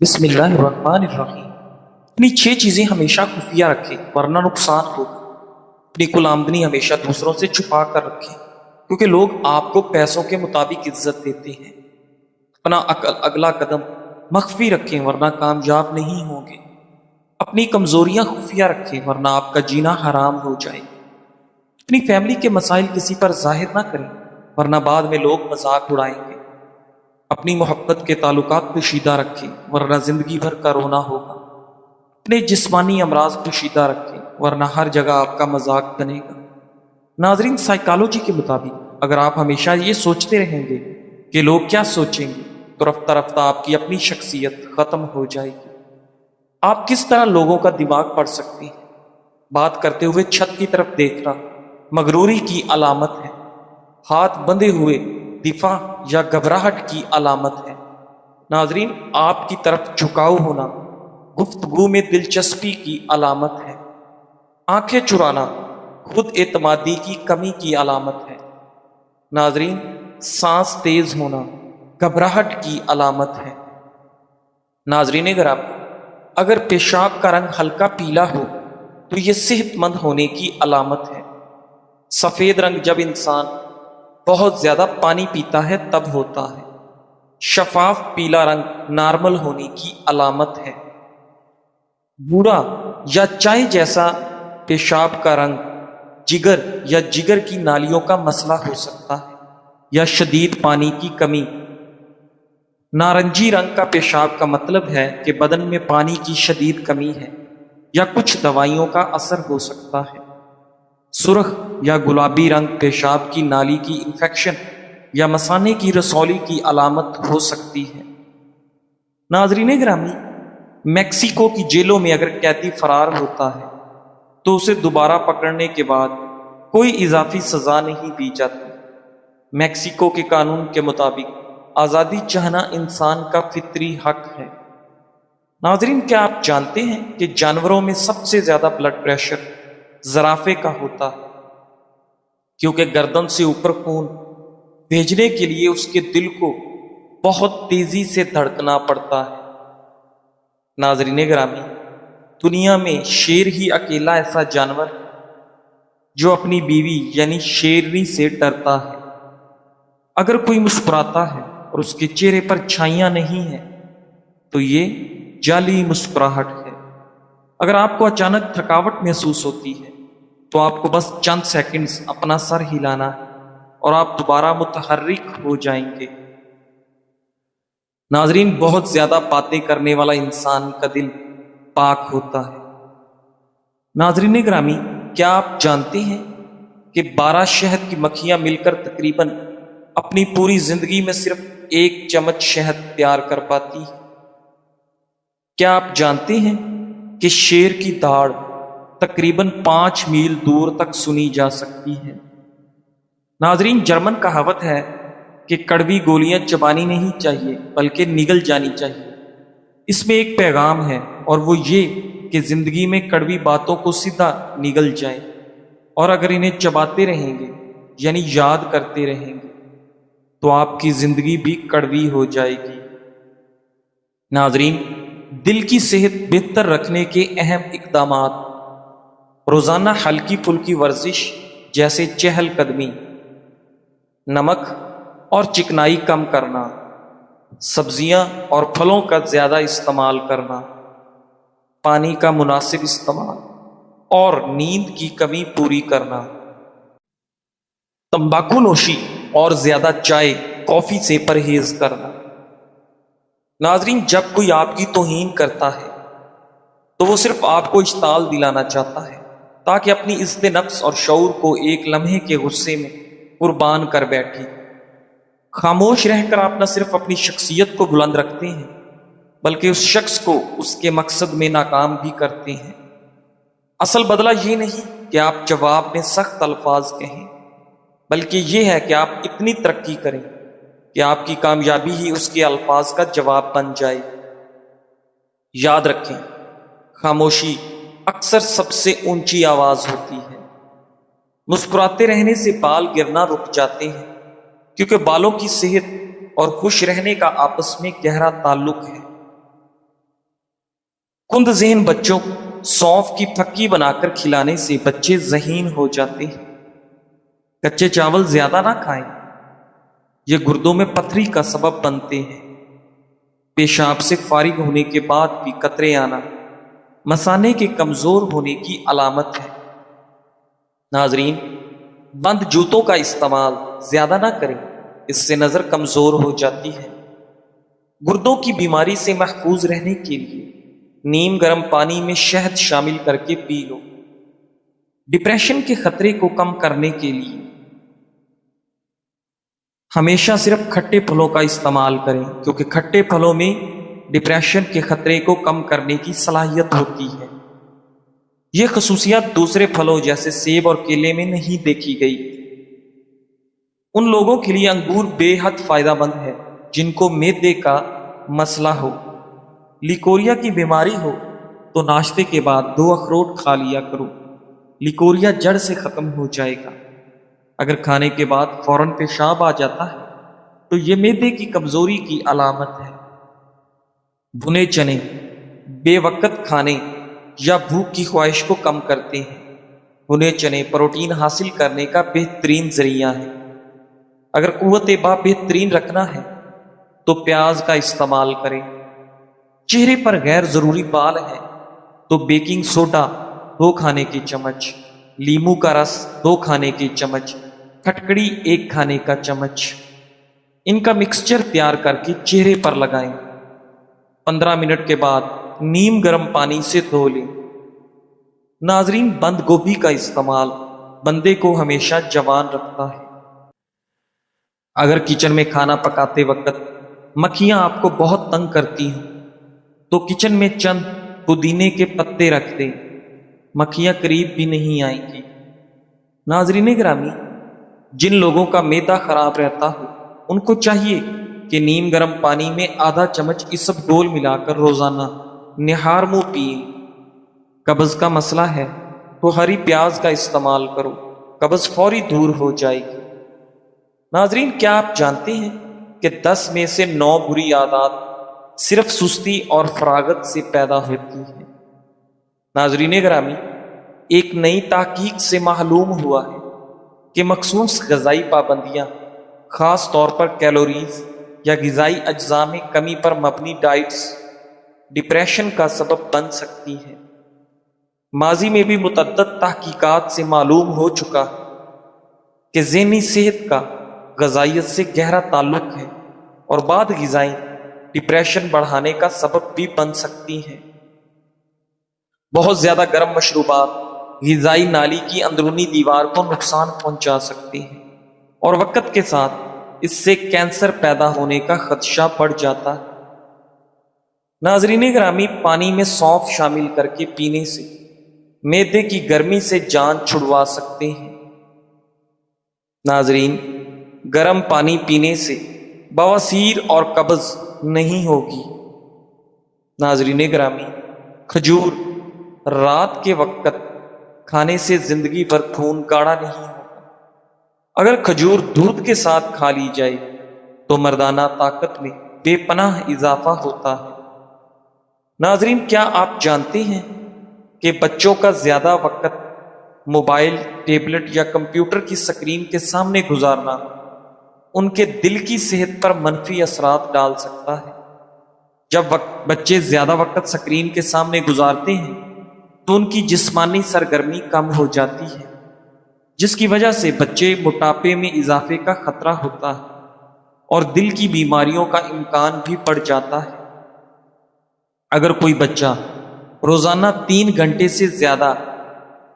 بسم اللہ الرحمن الرحیم۔ اپنی 6 چیزیں ہمیشہ خفیہ رکھیں ورنہ نقصان ہوگا۔ اپنی کل آمدنی ہمیشہ دوسروں سے چھپا کر رکھیں کیونکہ لوگ آپ کو پیسوں کے مطابق عزت دیتے ہیں۔ اپنا اگلا قدم مخفی رکھیں ورنہ کامیاب نہیں ہوں گے۔ اپنی کمزوریاں خفیہ رکھیں ورنہ آپ کا جینا حرام ہو جائے گا۔ اپنی فیملی کے مسائل کسی پر ظاہر نہ کریں ورنہ بعد میں لوگ مذاق اڑائیں گے۔ اپنی محبت کے تعلقات پوشیدہ رکھیں ورنہ زندگی بھر کا رونا ہوگا۔ اپنے جسمانی امراض پوشیدہ رکھیں ورنہ ہر جگہ آپ کا مذاق بنے گا۔ ناظرین، سائیکالوجی کے مطابق اگر آپ ہمیشہ یہ سوچتے رہیں گے کہ لوگ کیا سوچیں گے تو رفتہ رفتہ آپ کی اپنی شخصیت ختم ہو جائے گی۔ آپ کس طرح لوگوں کا دماغ پڑھ سکتے ہیں؟ بات کرتے ہوئے چھت کی طرف دیکھنا مغروری کی علامت ہے۔ ہاتھ بندھے ہوئے دفاع یا گھبراہٹ کی علامت ہے۔ ناظرین، آپ کی طرف جھکاؤ ہونا گفتگو میں دلچسپی کی علامت ہے۔ آنکھیں چرانا خود اعتمادی کی کمی کی علامت ہے۔ ناظرین، سانس تیز ہونا گھبراہٹ کی علامت ہے۔ ناظرین گرامی، اگر پیشاب کا رنگ ہلکا پیلا ہو تو یہ صحت مند ہونے کی علامت ہے۔ سفید رنگ جب انسان بہت زیادہ پانی پیتا ہے تب ہوتا ہے۔ شفاف پیلا رنگ نارمل ہونے کی علامت ہے۔ بھورا یا چائے جیسا پیشاب کا رنگ جگر یا جگر کی نالیوں کا مسئلہ ہو سکتا ہے یا شدید پانی کی کمی۔ نارنجی رنگ کا پیشاب کا مطلب ہے کہ بدن میں پانی کی شدید کمی ہے یا کچھ دوائیوں کا اثر ہو سکتا ہے۔ سرخ یا گلابی رنگ پیشاب کی نالی کی انفیکشن یا مثانے کی رسولی کی علامت ہو سکتی ہے۔ ناظرین گرامی، میکسیکو کی جیلوں میں اگر قیدی فرار ہوتا ہے تو اسے دوبارہ پکڑنے کے بعد کوئی اضافی سزا نہیں دی جاتی۔ میکسیکو کے قانون کے مطابق آزادی چاہنا انسان کا فطری حق ہے۔ ناظرین، کیا آپ جانتے ہیں کہ جانوروں میں سب سے زیادہ بلڈ پریشر زرافے کا ہوتا ہے کیونکہ گردن سے اوپر خون بھیجنے کے لیے اس کے دل کو بہت تیزی سے دھڑکنا پڑتا ہے۔ ناظرین گرامی، دنیا میں شیر ہی اکیلا ایسا جانور ہے جو اپنی بیوی یعنی شیرنی سے ڈرتا ہے۔ اگر کوئی مسکراتا ہے اور اس کے چہرے پر چھائیاں نہیں ہیں تو یہ جعلی مسکراہٹ ہے۔ اگر آپ کو اچانک تھکاوٹ محسوس ہوتی ہے تو آپ کو بس چند سیکنڈز اپنا سر ہلانا ہے اور آپ دوبارہ متحرک ہو جائیں گے۔ ناظرین، بہت زیادہ باتیں کرنے والا انسان کا دل پاک ہوتا ہے۔ ناظرین گرامی، کیا آپ جانتے ہیں کہ 12 شہد کی مکھیاں مل کر تقریباً اپنی پوری زندگی میں صرف 1 چمچ شہد تیار کر پاتی ہے؟ کیا آپ جانتے ہیں کہ شیر کی داڑھ تقریباً 5 میل دور تک سنی جا سکتی ہے؟ ناظرین، جرمن کہاوت ہے کہ کڑوی گولیاں چبانی نہیں چاہیے بلکہ نگل جانی چاہیے۔ اس میں ایک پیغام ہے اور وہ یہ کہ زندگی میں کڑوی باتوں کو سیدھا نگل جائیں، اور اگر انہیں چباتے رہیں گے یعنی یاد کرتے رہیں گے تو آپ کی زندگی بھی کڑوی ہو جائے گی۔ ناظرین، دل کی صحت بہتر رکھنے کے اہم اقدامات: روزانہ ہلکی پھلکی ورزش جیسے چہل قدمی، نمک اور چکنائی کم کرنا، سبزیاں اور پھلوں کا زیادہ استعمال کرنا، پانی کا مناسب استعمال اور نیند کی کمی پوری کرنا، تمباکو نوشی اور زیادہ چائے کافی سے پرہیز کرنا۔ ناظرین، جب کوئی آپ کی توہین کرتا ہے تو وہ صرف آپ کو اشتعال دلانا چاہتا ہے تاکہ اپنی عزت نفس اور شعور کو ایک لمحے کے غصے میں قربان کر بیٹھے۔ خاموش رہ کر آپ نہ صرف اپنی شخصیت کو بلند رکھتے ہیں بلکہ اس شخص کو اس کے مقصد میں ناکام بھی کرتے ہیں۔ اصل بدلہ یہ نہیں کہ آپ جواب میں سخت الفاظ کہیں، بلکہ یہ ہے کہ آپ اتنی ترقی کریں کہ آپ کی کامیابی ہی اس کے الفاظ کا جواب بن جائے۔ یاد رکھیں، خاموشی اکثر سب سے اونچی آواز ہوتی ہے۔ مسکراتے رہنے سے بال گرنا رک جاتے ہیں کیونکہ بالوں کی صحت اور خوش رہنے کا آپس میں گہرا تعلق ہے۔ کند ذہن بچوں کو سونف کی پھکی بنا کر کھلانے سے بچے ذہین ہو جاتے ہیں۔ کچے چاول زیادہ نہ کھائیں، یہ گردوں میں پتھری کا سبب بنتے ہیں۔ پیشاب سے فارغ ہونے کے بعد بھی قطرے آنا مثانے کے کمزور ہونے کی علامت ہے۔ ناظرین، بند جوتوں کا استعمال زیادہ نہ کریں، اس سے نظر کمزور ہو جاتی ہے۔ گردوں کی بیماری سے محفوظ رہنے کے لیے نیم گرم پانی میں شہد شامل کر کے پی لو۔ ڈپریشن کے خطرے کو کم کرنے کے لیے ہمیشہ صرف کھٹے پھلوں کا استعمال کریں، کیونکہ کھٹے پھلوں میں ڈپریشن کے خطرے کو کم کرنے کی صلاحیت ہوتی ہے۔ یہ خصوصیات دوسرے پھلوں جیسے سیب اور کیلے میں نہیں دیکھی گئی۔ ان لوگوں کے لیے انگور بے حد فائدہ مند ہے جن کو معدے کا مسئلہ ہو۔ لیکوریا کی بیماری ہو تو ناشتے کے بعد 2 اخروٹ کھا لیا کرو، لیکوریا جڑ سے ختم ہو جائے گا۔ اگر کھانے کے بعد فوراً پیشاب آ جاتا ہے تو یہ معدے کی کمزوری کی علامت ہے۔ بھنے چنے بے وقت کھانے یا بھوک کی خواہش کو کم کرتے ہیں۔ بھنے چنے پروٹین حاصل کرنے کا بہترین ذریعہ ہے۔ اگر قوت بہ بہترین رکھنا ہے تو پیاز کا استعمال کریں۔ چہرے پر غیر ضروری بال ہے تو بیکنگ سوڈا 2 کھانے کے چمچ، لیمو کا رس 2 کھانے کے چمچ، کھٹکڑی 1 کھانے کا چمچ، ان کا مکسچر تیار کر کے چہرے پر لگائیں۔ 15 منٹ کے بعد نیم گرم پانی سے دھو لیں۔ ناظرین، بند گوبھی کا استعمال بندے کو ہمیشہ جوان رکھتا ہے۔ اگر کچن میں کھانا پکاتے وقت مکھیاں آپ کو بہت تنگ کرتی ہیں تو کچن میں چند پودینے کے پتے رکھ دیں، مکھیاں قریب بھی نہیں آئیں گی۔ ناظرین گرامی، جن لوگوں کا معدہ خراب رہتا ہو ان کو چاہیے کہ نیم گرم پانی میں آدھا چمچ اسب ڈول ملا کر روزانہ نہار منہ پئیں۔ قبض کا مسئلہ ہے تو ہری پیاز کا استعمال کرو، قبض فوری دور ہو جائے گی۔ ناظرین، کیا آپ جانتے ہیں کہ 10 میں سے 9 بری عادات صرف سستی اور فراغت سے پیدا ہوتی ہیں؟ ناظرین گرامی، ایک نئی تحقیق سے معلوم ہوا ہے کہ مخصوص غذائی پابندیاں، خاص طور پر کیلوریز یا غذائی اجزاء میں کمی پر مبنی ڈائٹس، ڈپریشن کا سبب بن سکتی ہیں۔ ماضی میں بھی متعدد تحقیقات سے معلوم ہو چکا ہے کہ ذہنی صحت کا غذائیت سے گہرا تعلق ہے اور بعض غذائیں ڈپریشن بڑھانے کا سبب بھی بن سکتی ہیں۔ بہت زیادہ گرم مشروبات غذائی نالی کی اندرونی دیوار کو نقصان پہنچا سکتے ہیں اور وقت کے ساتھ اس سے کینسر پیدا ہونے کا خدشہ بڑھ جاتا ہے۔ ناظرین گرامی، پانی میں سونف شامل کر کے پینے سے معدے کی گرمی سے جان چھڑوا سکتے ہیں۔ ناظرین، گرم پانی پینے سے بواسیر اور قبض نہیں ہوگی۔ ناظرین گرامی، کھجور رات کے وقت کھانے سے زندگی بھر خون گاڑھا نہیں ہوگا۔ اگر کھجور دودھ کے ساتھ کھا لی جائے تو مردانہ طاقت میں بے پناہ اضافہ ہوتا ہے۔ ناظرین، کیا آپ جانتے ہیں کہ بچوں کا زیادہ وقت موبائل، ٹیبلٹ یا کمپیوٹر کی سکرین کے سامنے گزارنا ان کے دل کی صحت پر منفی اثرات ڈال سکتا ہے؟ جب بچے زیادہ وقت سکرین کے سامنے گزارتے ہیں تو ان کی جسمانی سرگرمی کم ہو جاتی ہے، جس کی وجہ سے بچے موٹاپے میں اضافے کا خطرہ ہوتا ہے اور دل کی بیماریوں کا امکان بھی بڑھ جاتا ہے۔ اگر کوئی بچہ روزانہ 3 گھنٹے سے زیادہ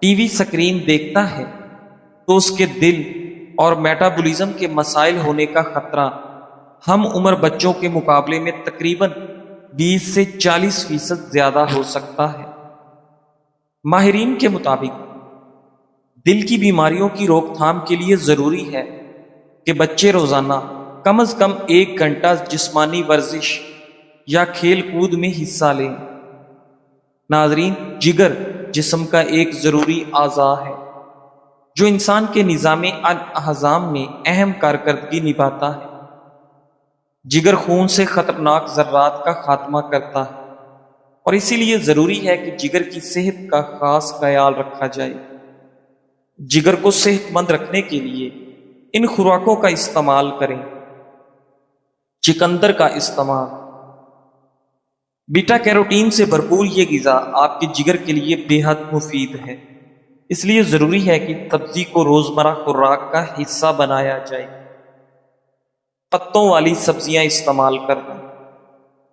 ٹی وی سکرین دیکھتا ہے تو اس کے دل اور میٹابولزم کے مسائل ہونے کا خطرہ ہم عمر بچوں کے مقابلے میں تقریباً 20 سے 40% زیادہ ہو سکتا ہے۔ ماہرین کے مطابق دل کی بیماریوں کی روک تھام کے لیے ضروری ہے کہ بچے روزانہ کم از کم 1 گھنٹہ جسمانی ورزش یا کھیل کود میں حصہ لیں۔ ناظرین، جگر جسم کا ایک ضروری اعضاء ہے جو انسان کے نظام الاعضام میں اہم کارکردگی نبھاتا ہے۔ جگر خون سے خطرناک ذرات کا خاتمہ کرتا ہے اور اسی لیے ضروری ہے کہ جگر کی صحت کا خاص خیال رکھا جائے۔ جگر کو صحت مند رکھنے کے لیے ان خوراکوں کا استعمال کریں۔ چقندر کا استعمال۔ بیٹا کیروٹین سے بھرپور یہ غذا آپ کے جگر کے لیے بے حد مفید ہے، اس لیے ضروری ہے کہ سبزی کو روزمرہ خوراک کا حصہ بنایا جائے۔ پتوں والی سبزیاں استعمال کرنا۔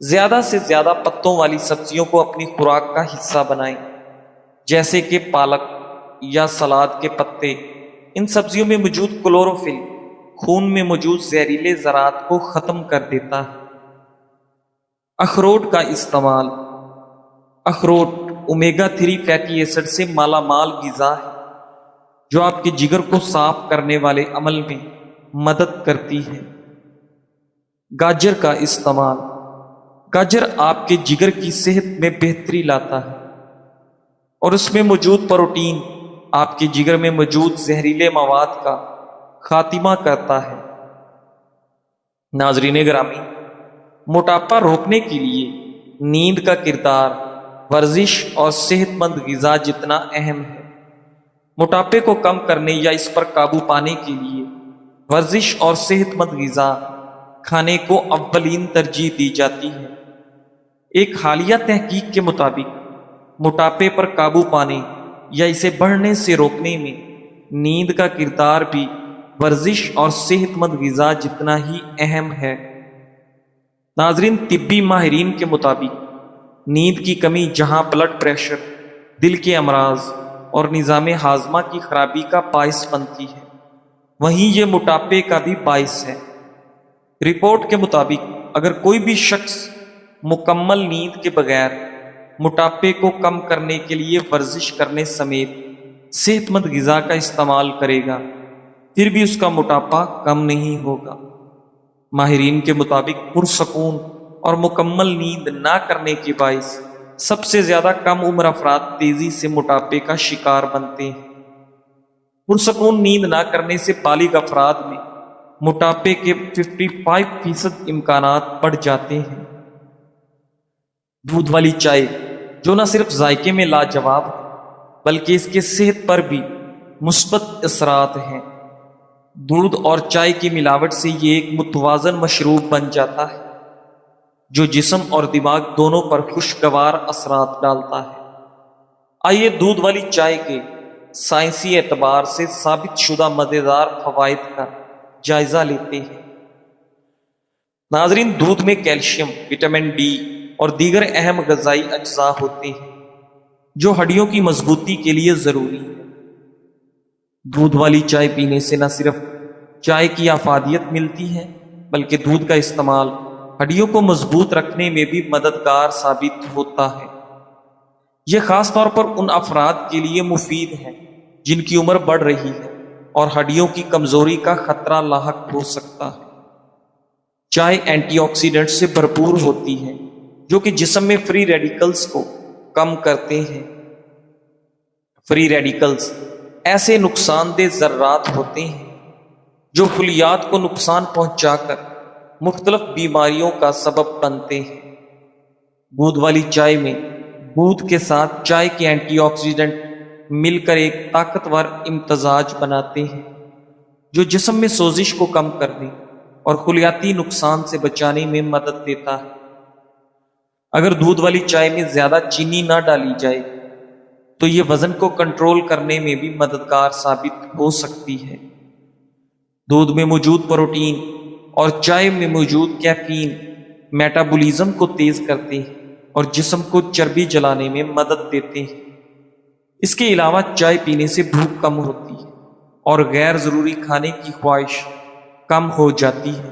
زیادہ سے زیادہ پتوں والی سبزیوں کو اپنی خوراک کا حصہ بنائیں، جیسے کہ پالک یا سلاد کے پتے۔ ان سبزیوں میں موجود کلوروفل خون میں موجود زہریلے ذرات کو ختم کر دیتا ہے۔ اخروٹ کا استعمال۔ اخروٹ اومیگا 3 فیٹی ایسڈ سے مالا مال غذا ہے جو آپ کے جگر کو صاف کرنے والے عمل میں مدد کرتی ہے۔ گاجر کا استعمال۔ گاجر آپ کے جگر کی صحت میں بہتری لاتا ہے اور اس میں موجود پروٹین آپ کے جگر میں موجود زہریلے مواد کا خاتمہ کرتا ہے۔ ناظرین گرامی، موٹاپا روکنے کے لیے نیند کا کردار ورزش اور صحت مند غذا جتنا اہم ہے۔ موٹاپے کو کم کرنے یا اس پر قابو پانے کے لیے ورزش اور صحت مند غذا کھانے کو اولین ترجیح دی جاتی ہے۔ ایک حالیہ تحقیق کے مطابق موٹاپے پر قابو پانے یا اسے بڑھنے سے روکنے میں نیند کا کردار بھی ورزش اور صحت مند غذا جتنا ہی اہم ہے۔ ناظرین، طبی ماہرین کے مطابق نیند کی کمی جہاں بلڈ پریشر، دل کے امراض اور نظام ہاضمہ کی خرابی کا باعث بنتی ہے، وہیں یہ موٹاپے کا بھی باعث ہے۔ رپورٹ کے مطابق اگر کوئی بھی شخص مکمل نیند کے بغیر موٹاپے کو کم کرنے کے لیے ورزش کرنے سمیت صحت مند غذا کا استعمال کرے گا، پھر بھی اس کا موٹاپا کم نہیں ہوگا۔ ماہرین کے مطابق پرسکون اور مکمل نیند نہ کرنے کے باعث سب سے زیادہ کم عمر افراد تیزی سے موٹاپے کا شکار بنتے ہیں۔ پرسکون نیند نہ کرنے سے بالغ افراد میں موٹاپے کے 55% امکانات بڑھ جاتے ہیں۔ دودھ والی چائے، جو نہ صرف ذائقے میں لاجواب ہے بلکہ اس کے صحت پر بھی مثبت اثرات ہیں۔ دودھ اور چائے کی ملاوٹ سے یہ ایک متوازن مشروب بن جاتا ہے جو جسم اور دماغ دونوں پر خوشگوار اثرات ڈالتا ہے۔ آئیے دودھ والی چائے کے سائنسی اعتبار سے ثابت شدہ مزیدار فوائد کا جائزہ لیتے ہیں۔ ناظرین، دودھ میں کیلشیم، وٹامن ڈی اور دیگر اہم غذائی اجزاء ہوتے ہیں جو ہڈیوں کی مضبوطی کے لیے ضروری ہے۔ دودھ والی چائے پینے سے نہ صرف چائے کی افادیت ملتی ہے بلکہ دودھ کا استعمال ہڈیوں کو مضبوط رکھنے میں بھی مددگار ثابت ہوتا ہے۔ یہ خاص طور پر ان افراد کے لیے مفید ہے جن کی عمر بڑھ رہی ہے اور ہڈیوں کی کمزوری کا خطرہ لاحق ہو سکتا ہے۔ چائے اینٹی آکسیڈنٹ سے بھرپور ہوتی ہے جو کہ جسم میں فری ریڈیکلز کو کم کرتے ہیں۔ فری ریڈیکلز ایسے نقصان دہ ذرات ہوتے ہیں جو خلیات کو نقصان پہنچا کر مختلف بیماریوں کا سبب بنتے ہیں۔ دودھ والی چائے میں دودھ کے ساتھ چائے کے اینٹی آکسیڈنٹ مل کر ایک طاقتور امتزاج بناتے ہیں جو جسم میں سوزش کو کم کرنے اور خلیاتی نقصان سے بچانے میں مدد دیتا ہے۔ اگر دودھ والی چائے میں زیادہ چینی نہ ڈالی جائے تو یہ وزن کو کنٹرول کرنے میں بھی مددگار ثابت ہو سکتی ہے۔ دودھ میں موجود پروٹین اور چائے میں موجود کیفین میٹابولزم کو تیز کرتے ہیں اور جسم کو چربی جلانے میں مدد دیتے ہیں۔ اس کے علاوہ چائے پینے سے بھوک کم ہوتی ہے اور غیر ضروری کھانے کی خواہش کم ہو جاتی ہے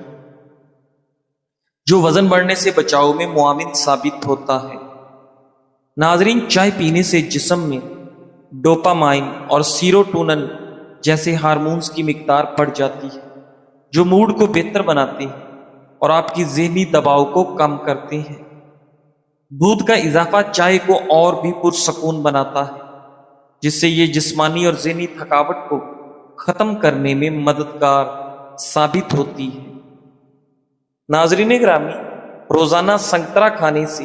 جو وزن بڑھنے سے بچاؤ میں معاون ثابت ہوتا ہے۔ ناظرین، چائے پینے سے جسم میں ڈوپامائن اور سیروٹونن جیسے ہارمونز کی مقدار بڑھ جاتی ہے جو موڈ کو بہتر بناتے ہیں اور آپ کی ذہنی دباؤ کو کم کرتے ہیں۔ دودھ کا اضافہ چائے کو اور بھی پرسکون بناتا ہے جس سے یہ جسمانی اور ذہنی تھکاوٹ کو ختم کرنے میں مددگار ثابت ہوتی ہے۔ ناظرین گرامی، روزانہ سنگترا کھانے سے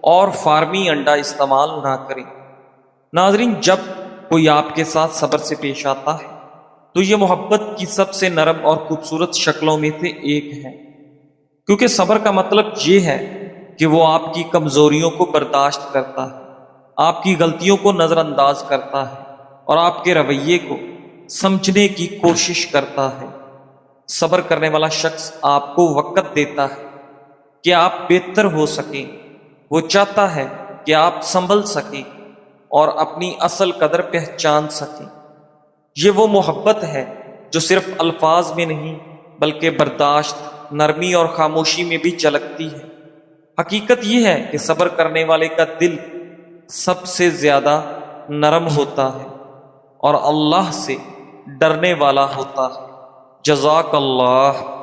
اور فارمی انڈا استعمال نہ کریں۔ ناظرین، جب کوئی آپ کے ساتھ صبر سے پیش آتا ہے تو یہ محبت کی سب سے نرم اور خوبصورت شکلوں میں سے ایک ہے، کیونکہ صبر کا مطلب یہ ہے کہ وہ آپ کی کمزوریوں کو برداشت کرتا ہے، آپ کی غلطیوں کو نظر انداز کرتا ہے اور آپ کے رویے کو سمجھنے کی کوشش کرتا ہے۔ صبر کرنے والا شخص آپ کو وقت دیتا ہے کہ آپ بہتر ہو سکیں، وہ چاہتا ہے کہ آپ سنبھل سکیں اور اپنی اصل قدر پہچان سکیں۔ یہ وہ محبت ہے جو صرف الفاظ میں نہیں بلکہ برداشت، نرمی اور خاموشی میں بھی جھلکتی ہے۔ حقیقت یہ ہے کہ صبر کرنے والے کا دل سب سے زیادہ نرم ہوتا ہے اور اللہ سے ڈرنے والا ہوتا ہے۔ جزاک اللہ۔